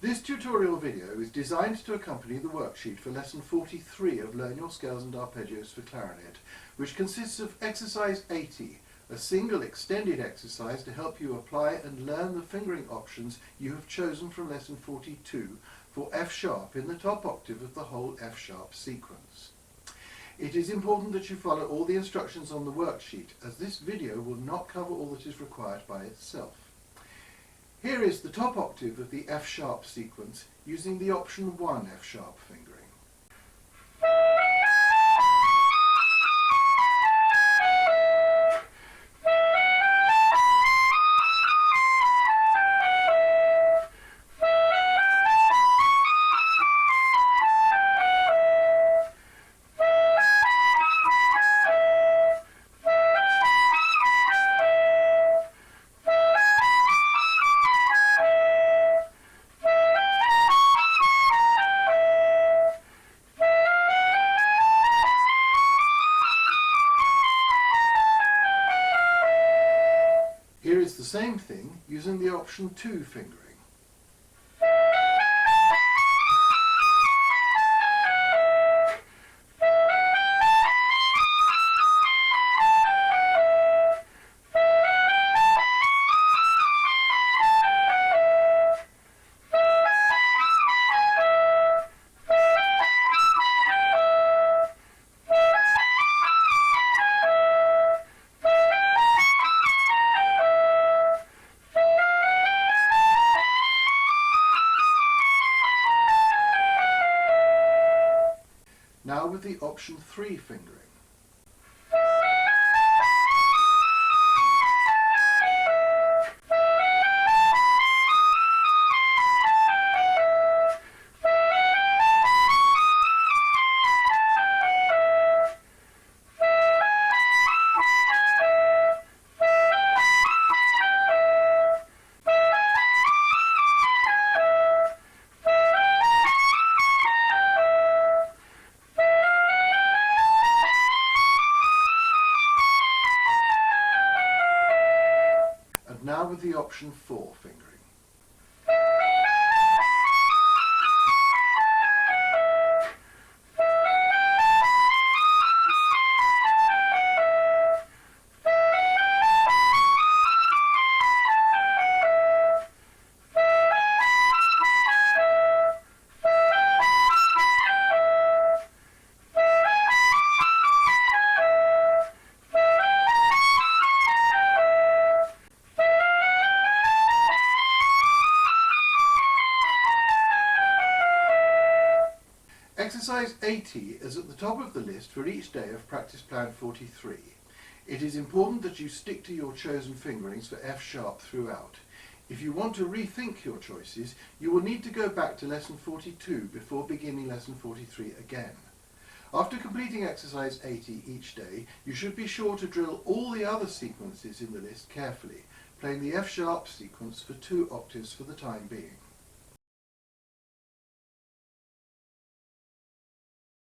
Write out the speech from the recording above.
This tutorial video is designed to accompany the worksheet for lesson 43 of Learn Your Scales and Arpeggios for Clarinet, which consists of exercise 80, a single extended exercise to help you apply and learn the fingering options you have chosen from lesson 42 for F sharp in the top octave of the whole F sharp sequence. It is important that you follow all the instructions on the worksheet, as this video will not cover all that is required by itself. Here is the top octave of the F sharp sequence using the option 1 F sharp fingering. Here is the same thing using the option 2 fingering. Now with the option 3 fingering. Now with the option 4 fingering. Exercise 80 is at the top of the list for each day of Practice Plan 43. It is important that you stick to your chosen fingerings for F sharp throughout. If you want to rethink your choices, you will need to go back to lesson 42 before beginning lesson 43 again. After completing exercise 80 each day, you should be sure to drill all the other sequences in the list carefully, playing the F sharp sequence for 2 octaves for the time being.